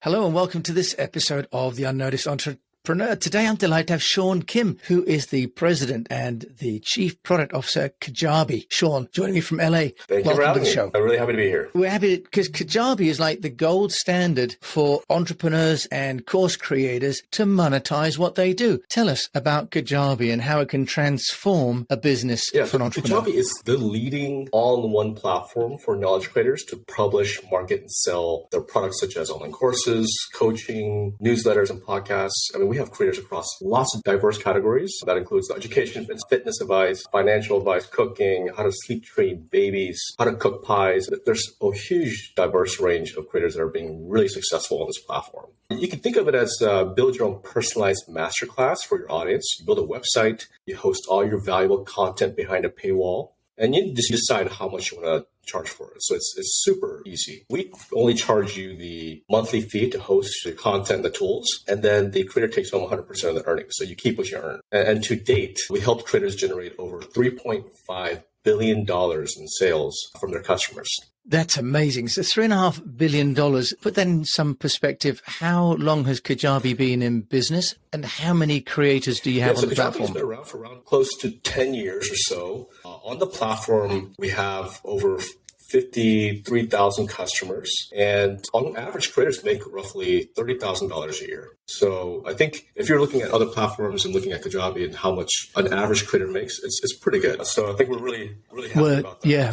Hello and welcome to this episode of The Unnoticed Entrepreneur. Today I'm delighted to have Sean Kim, who is the president and the chief product officer at Kajabi. Sean, joining me from LA. Thank you for having me. I'm really happy to be here. We're happy because Kajabi is like the gold standard for entrepreneurs and course creators to monetize what they do. Tell us about Kajabi and how it can transform a business for an entrepreneur. Kajabi is the leading all-in-one platform for knowledge creators to publish, market, and sell their products such as online courses, coaching, newsletters, and podcasts. I mean, we have creators across lots of diverse categories. That includes education, fitness advice, financial advice, cooking, how to sleep train babies, how to cook pies. There's a huge diverse range of creators that are being really successful on this platform. You can think of it as build your own personalized masterclass for your audience. You build a website, you host all your valuable content behind a paywall, and you just decide how much you want to charge for it. So it's super easy. We only charge you the monthly fee to host your content and the tools, and then the creator takes home 100% of the earnings. So you keep what you earn. And to date, we helped creators generate over $3.5 billion in sales from their customers. That's amazing. So $3.5 billion. Put that in some perspective. How long has Kajabi been in business and how many creators do you have on the platform? Kajabi's been around for close to 10 years or so. On the platform, we have over 53,000 customers, and on average, creators make roughly $30,000 a year. So I think if you're looking at other platforms and looking at Kajabi and how much an average creator makes, it's pretty good. So I think we're really happy about that. Yeah.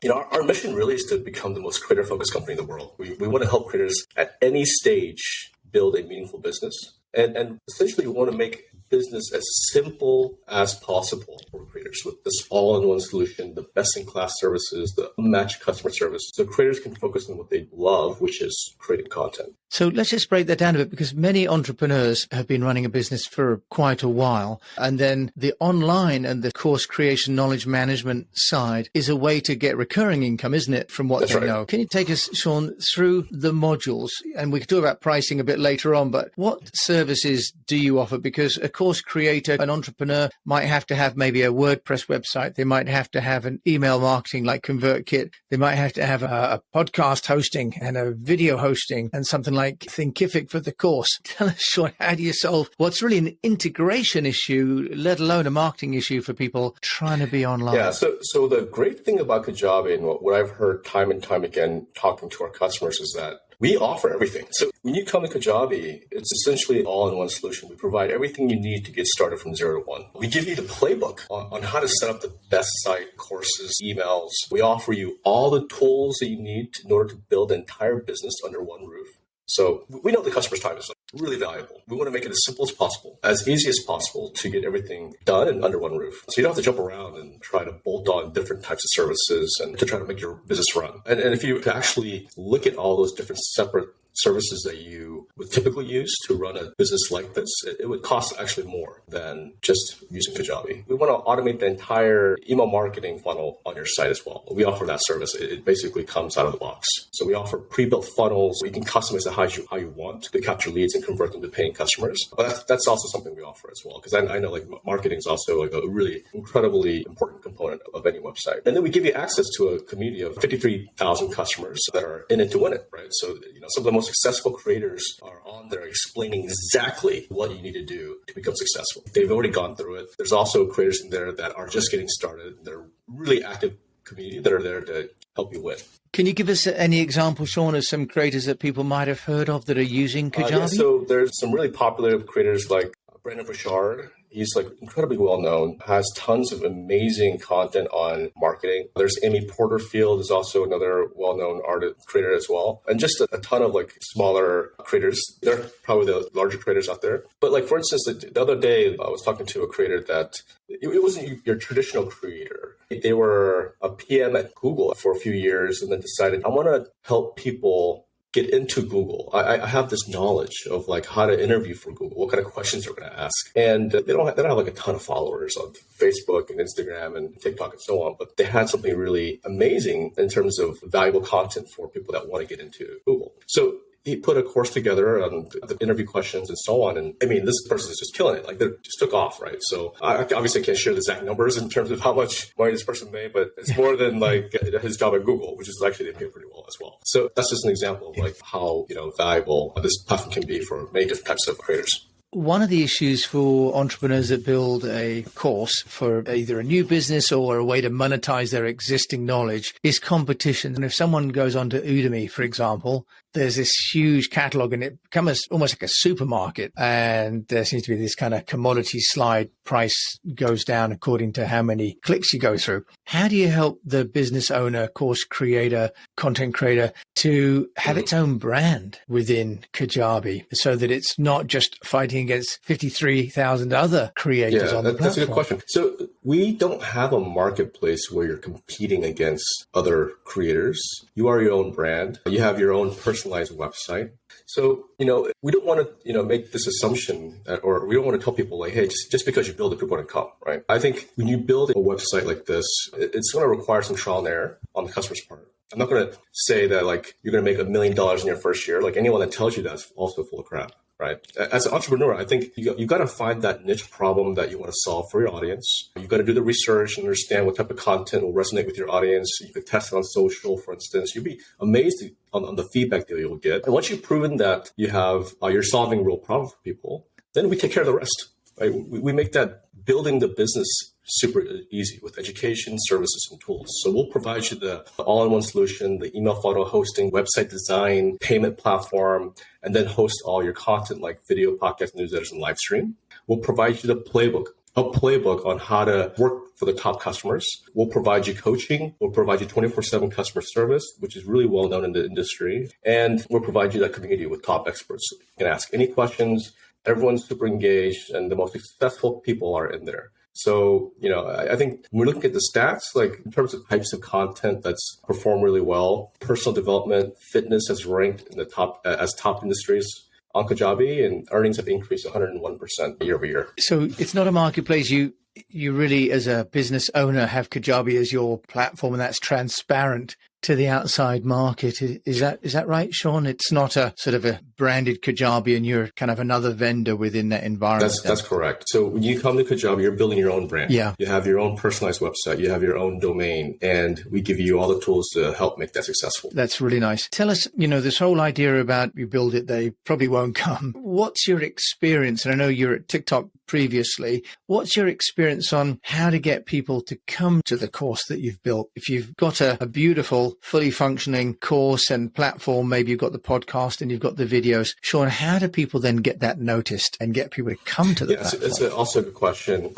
And, our mission really is to become the most creator-focused company in the world. We want to help creators at any stage build a meaningful business. And essentially, we want to make business as simple as possible for creators with this all-in-one solution, the best-in-class services, the unmatched customer service, so creators can focus on what they love, which is creating content. So let's just break that down a bit, because many entrepreneurs have been running a business for quite a while. And then the online and the course creation, knowledge management side is a way to get recurring income, isn't it, from what they know? Can you take us, Sean, through the modules? And we can talk about pricing a bit later on, but what services do you offer? Because a course creator, an entrepreneur might have to have maybe a WordPress website. They might have to have an email marketing like ConvertKit. They might have to have a podcast hosting and a video hosting and something like Thinkific for the course. Tell us, Sean, how do you solve what's really an integration issue, let alone a marketing issue for people trying to be online? Yeah, so the great thing about Kajabi and what I've heard time and time again talking to our customers is that we offer everything. So when you come to Kajabi, it's essentially all-in-one solution. We provide everything you need to get started from 0 to 1. We give you the playbook on how to set up the best site, courses, emails. We offer you all the tools that you need in order to build an entire business under one roof. So we know the customer's time is really valuable. We want to make it as simple as possible, as easy as possible to get everything done and under one roof. So you don't have to jump around and try to bolt on different types of services and to try to make your business run. And if you actually look at all those different separate services that you would typically use to run a business like this, it would cost actually more than just using Kajabi. We want to automate the entire email marketing funnel on your site as well. We offer that service. It basically comes out of the box. So we offer pre-built funnels. You can customize it how you want to capture leads and convert them to paying customers. But that's also something we offer as well, because I know like marketing is also like a really incredibly important component of any website. And then we give you access to a community of 53,000 customers that are in it to win it, right? So some of the most successful creators are on there explaining exactly what you need to do to become successful. They've already gone through it. There's also creators in there that are just getting started. They're really active community that are there to help you win. Can you give us any example, Sean, of some creators that people might have heard of that are using Kajabi? So there's some really popular creators like Brandon Burchard. He's like incredibly well known, has tons of amazing content on marketing. There's Amy Porterfield is also another well-known artist creator as well. And just a ton of like smaller creators. They're probably the larger creators out there. But like, for instance, the other day I was talking to a creator that it wasn't your traditional creator. They were a PM at Google for a few years and then decided, I want to help people get into Google. I have this knowledge of like how to interview for Google, what kind of questions they're going to ask. And they don't have like a ton of followers on Facebook and Instagram and TikTok and so on, but they had something really amazing in terms of valuable content for people that want to get into Google. So he put a course together on the interview questions and so on. And I mean, this person is just killing it. Like, they just took off, right? So I obviously can't share the exact numbers in terms of how much money this person made, but it's more than like his job at Google, which is actually they pay pretty well as well. So that's just an example of like how, valuable this platform can be for many different types of creators. One of the issues for entrepreneurs that build a course for either a new business or a way to monetize their existing knowledge is competition. And if someone goes on to Udemy, for example, there's this huge catalog and it becomes almost like a supermarket. And there seems to be this kind of commodity slide. Price goes down according to how many clicks you go through. How do you help the business owner, course creator, content creator to have its own brand within Kajabi so that it's not just fighting against 53,000 other creators on the platform? That's a good question. So we don't have a marketplace where you're competing against other creators. You are your own brand. You have your own personalized website. So, we don't want to, make this assumption or we don't want to tell people like, hey, just because you build it, people are going to come, right? I think when you build a website like this, it's going to require some trial and error on the customer's part. I'm not going to say that like you're going to make $1 million in your first year. Like anyone that tells you that's also full of crap. Right. As an entrepreneur, I think you got to find that niche problem that you want to solve for your audience. You got to do the research and understand what type of content will resonate with your audience. You could test it on social, for instance. You'd be amazed on the feedback that you'll get. And once you've proven that you're solving a real problem for people, then we take care of the rest. Right? We make that building the business super easy with education, services, and tools. So we'll provide you the all-in-one solution, the email funnel hosting, website design, payment platform, and then host all your content like video, podcast, newsletters, and live stream. We'll provide you a playbook on how to work for the top customers. We'll provide you coaching. We'll provide you 24/7 customer service, which is really well known in the industry. And we'll provide you that community with top experts. You can ask any questions. Everyone's super engaged, and the most successful people are in there. So, I think when we're looking at the stats, like in terms of types of content that's performed really well, personal development, fitness has ranked in the top industries on Kajabi, and earnings have increased 101% year over year. So it's not a marketplace. You really, as a business owner, have Kajabi as your platform, and that's transparent to the outside market. Is that right, Sean? It's not a sort of a branded Kajabi and you're kind of another vendor within that environment. That's correct. So when you come to Kajabi, you're building your own brand. Yeah. You have your own personalized website. You have your own domain, and we give you all the tools to help make that successful. That's really nice. Tell us, this whole idea about you build it, they probably won't come. What's your experience? And I know you're at TikTok previously. What's your experience on how to get people to come to the course that you've built? If you've got a beautiful, fully functioning course and platform, maybe you've got the podcast and you've got the videos. Sean, how do people then get that noticed and get people to come to the platform? It's also a good question.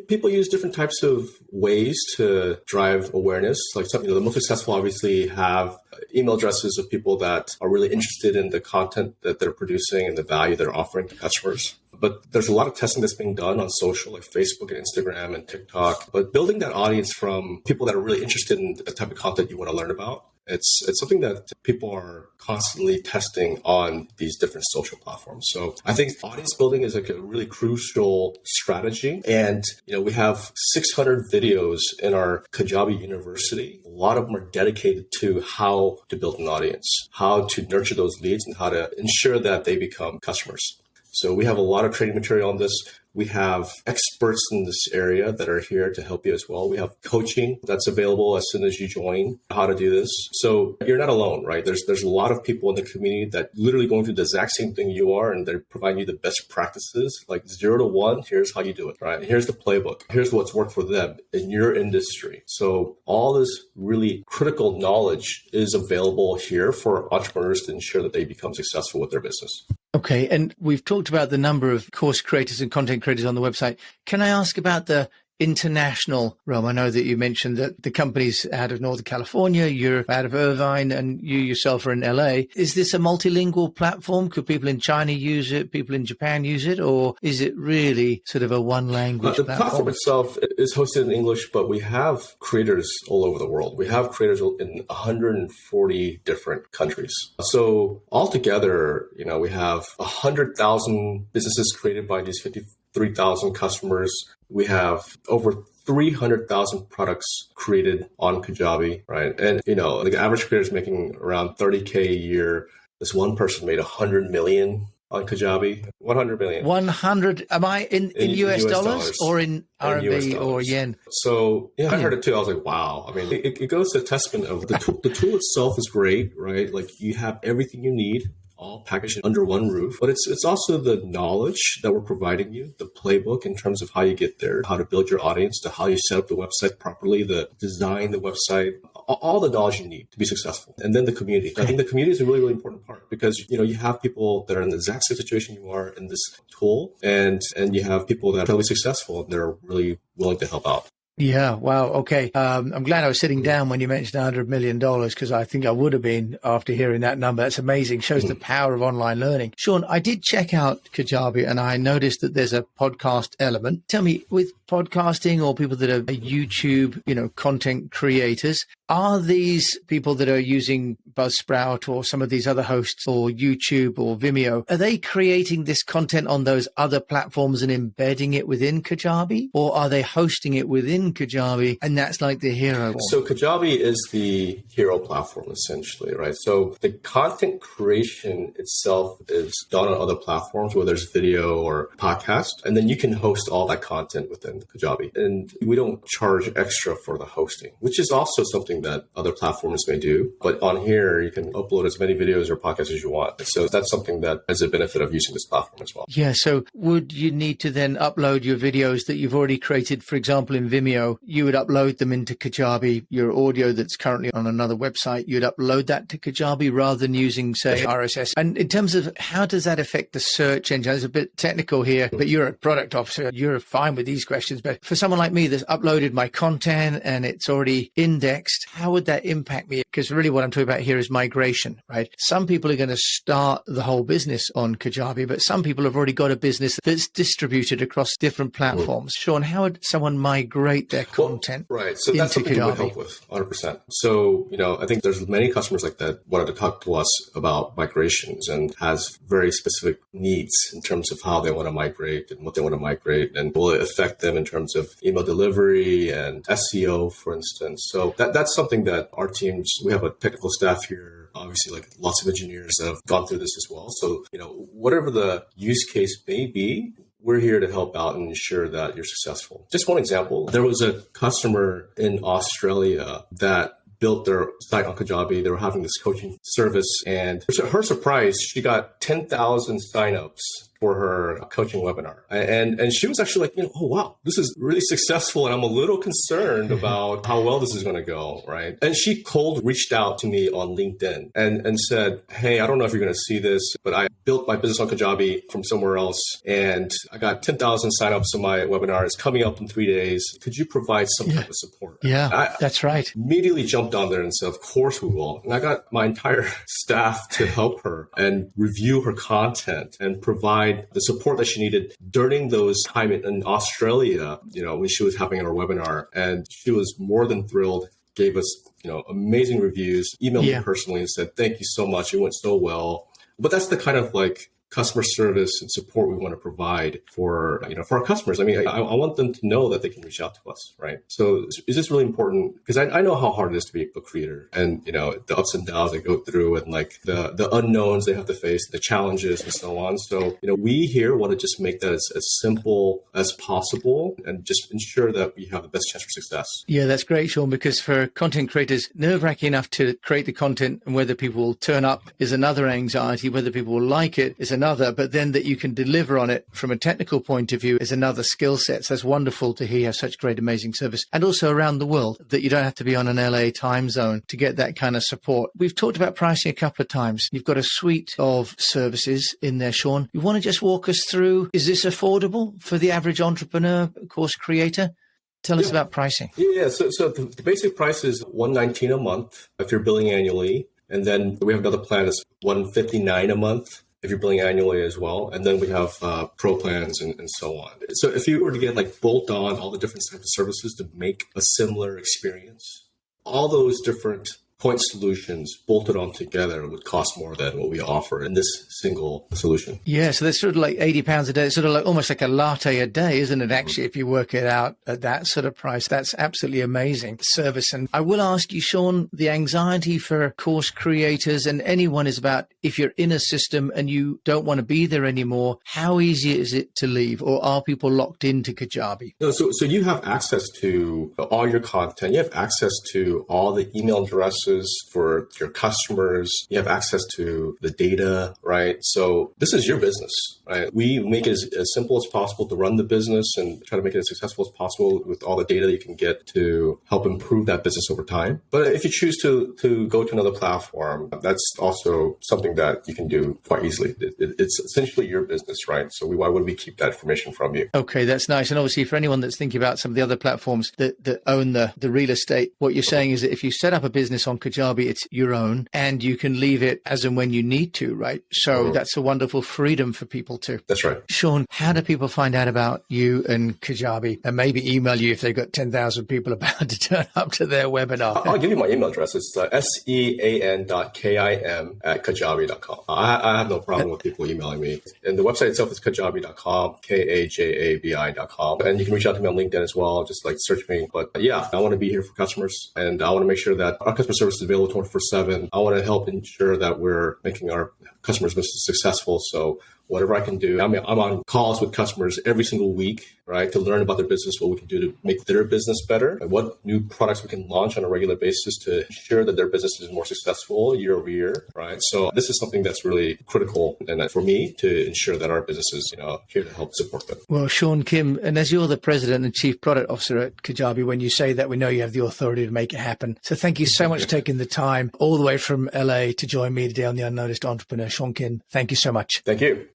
People use different types of ways to drive awareness. Like the most successful obviously have email addresses of people that are really interested in the content that they're producing and the value they're offering to customers. But there's a lot of testing that's being done on social, like Facebook and Instagram and TikTok. But building that audience from people that are really interested in the type of content you want to learn about, it's something that people are constantly testing on these different social platforms. So I think audience building is like a really crucial strategy. And, we have 600 videos in our Kajabi University. A lot of them are dedicated to how to build an audience, how to nurture those leads, and how to ensure that they become customers. So we have a lot of training material on this. We have experts in this area that are here to help you as well. We have coaching that's available as soon as you join how to do this. So you're not alone, right? There's a lot of people in the community that literally going through the exact same thing you are, and they're providing you the best practices, like 0 to 1. Here's how you do it, right? Here's the playbook. Here's what's worked for them in your industry. So all this really critical knowledge is available here for entrepreneurs to ensure that they become successful with their business. Okay. And we've talked about the number of course creators and content creators on the website. Can I ask about the international realm? I know that you mentioned that the company's out of Northern California, you're out of Irvine, and you yourself are in LA. Is this a multilingual platform? Could people in China use it? People in Japan use it? Or is it really sort of a one language platform? The platform itself is hosted in English, but we have creators all over the world. We have creators in 140 different countries. So altogether, we have 100,000 businesses created by these 53,000 customers. We have over 300,000 products created on Kajabi, right? And, the average creator is making around $30K a year. this one person made 100 million on Kajabi. 100 million. 100. Am I in US dollars or in RMB or dollars. yen? So yeah, I heard it too. I was like, wow. I mean, it goes to a testament of the tool itself is great, right? Like you have everything you need, all packaged under one roof. But it's also the knowledge that we're providing you, the playbook in terms of how you get there, how to build your audience, to how you set up the website properly, the design the website, all the knowledge you need to be successful. And then the community. I think the community is a really, really important part because, you have people that are in the exact same situation you are in this tool, and you have people that are totally successful and they're really willing to help out. Yeah. Wow. Okay. I'm glad I was sitting down when you mentioned $100 million because I think I would have been after hearing that number. That's amazing. Shows the power of online learning. Sean, I did check out Kajabi and I noticed that there's a podcast element. Tell me, with podcasting or people that are YouTube, content creators, are these people that are using Buzzsprout or some of these other hosts or YouTube or Vimeo, are they creating this content on those other platforms and embedding it within Kajabi, or are they hosting it within Kajabi and that's like the hero? So Kajabi is the hero platform essentially, right? So the content creation itself is done on other platforms, whether it's video or podcast, and then you can host all that content within Kajabi. And we don't charge extra for the hosting, which is also something that other platforms may do. But on here, you can upload as many videos or podcasts as you want. So that's something that is a benefit of using this platform as well. Yeah. So would you need to then upload your videos that you've already created, for example, in Vimeo? You would upload them into Kajabi. Your audio that's currently on another website, you'd upload that to Kajabi rather than using, say, RSS. And in terms of how does that affect the search engine? It's a bit technical here, but you're a product officer. You're fine with these questions. But for someone like me that's uploaded my content and it's already indexed, how would that impact me? Because really what I'm talking about here is migration, right? Some people are going to start the whole business on Kajabi, but some people have already got a business that's distributed across different platforms. Sean, how would someone migrate their content? Right. So that's something we would help with 100%. So, I think there's many customers like that wanted to talk to us about migrations and has very specific needs in terms of how they want to migrate and what they want to migrate, and will it affect them in terms of email delivery and SEO, for instance. So that's something that our teams, we have a technical staff here, obviously like lots of engineers that have gone through this as well. So, whatever the use case may be, we're here to help out and ensure that you're successful. Just one example, there was a customer in Australia that built their site on Kajabi. They were having this coaching service, and to her surprise, she got 10,000 signups for her coaching webinar. And she was actually like, oh, wow, this is really successful. And I'm a little concerned about how well this is going to go, right? And she cold reached out to me on LinkedIn and said, hey, I don't know if you're going to see this, but I built my business on Kajabi from somewhere else. And I got 10,000 signups on my webinar. It's coming up in 3 days. Could you provide some type of support? Yeah, that's right. Immediately jumped on there and said, of course we will. And I got my entire staff to help her and review her content and provide the support that she needed during those time in Australia, when she was having her webinar. And she was more than thrilled, gave us, amazing reviews, emailed me personally and said, thank you so much. It went so well. But that's the kind of customer service and support we want to provide for our customers. I mean, I want them to know that they can reach out to us, right? So it's just really important because I know how hard it is to be a creator, and the ups and downs they go through, and the unknowns they have to face, the challenges and so on. So we here want to just make that as simple as possible and just ensure that we have the best chance for success. Yeah, that's great, Sean, because for content creators, nerve-wracking enough to create the content, and whether people will turn up is another anxiety, whether people will like it is another, but then that you can deliver on it from a technical point of view is another skill set. So that's wonderful to hear you have such great, amazing service. And also around the world, that you don't have to be on an LA time zone to get that kind of support. We've talked about pricing a couple of times. You've got a suite of services in there, Sean. You want to just walk us through, is this affordable for the average entrepreneur, course creator? Tell us about pricing. Yeah, so the basic price is $119 a month if you're billing annually. And then we have another plan that's $159 a month if you're billing annually as well. And then we have pro plans and so on. So if you were to get bolt on all the different types of services to make a similar experience, all those different point solutions bolted on together would cost more than what we offer in this single solution. Yeah, so that's sort of like £80 a day. It's sort of like almost like a latte a day, isn't it? Actually, if you work it out at that sort of price, that's absolutely amazing service. And I will ask you, Sean, the anxiety for course creators and anyone is about if you're in a system and you don't want to be there anymore, how easy is it to leave, or are people locked into Kajabi? No, so you have access to all your content. You have access to all the email addresses for your customers. You have access to the data, right? So this is your business, right? We make it as simple as possible to run the business and try to make it as successful as possible with all the data that you can get to help improve that business over time. But if you choose to go to another platform, that's also something that you can do quite easily. It's essentially your business, right? So why would we keep that information from you? Okay, that's nice. And obviously for anyone that's thinking about some of the other platforms that own the real estate, what you're saying is that if you set up a business on Kajabi, it's your own and you can leave it as and when you need to, right? So that's a wonderful freedom for people too. That's right. Sean, how do people find out about you and Kajabi, and maybe email you if they've got 10,000 people about to turn up to their webinar? I'll give you my email address. It's sean.kim@kajabi.com. I have no problem with people emailing me. And the website itself is kajabi.com, kajabi.com. And you can reach out to me on LinkedIn as well. Just like search me. But yeah, I want to be here for customers and I want to make sure that our customer service is available 24/7. I want to help ensure that we're making our customers' business successful. So whatever I can do. I mean, I'm on calls with customers every single week, right, to learn about their business, what we can do to make their business better, and what new products we can launch on a regular basis to ensure that their business is more successful year over year, right? So this is something that's really critical and for me to ensure that our business is, here to help support them. Well, Sean Kim, and as you're the president and chief product officer at Kajabi, when you say that, we know you have the authority to make it happen. So thank you so much for taking the time all the way from LA to join me today on the Unnoticed Entrepreneur. Sean Kim, thank you so much. Thank you.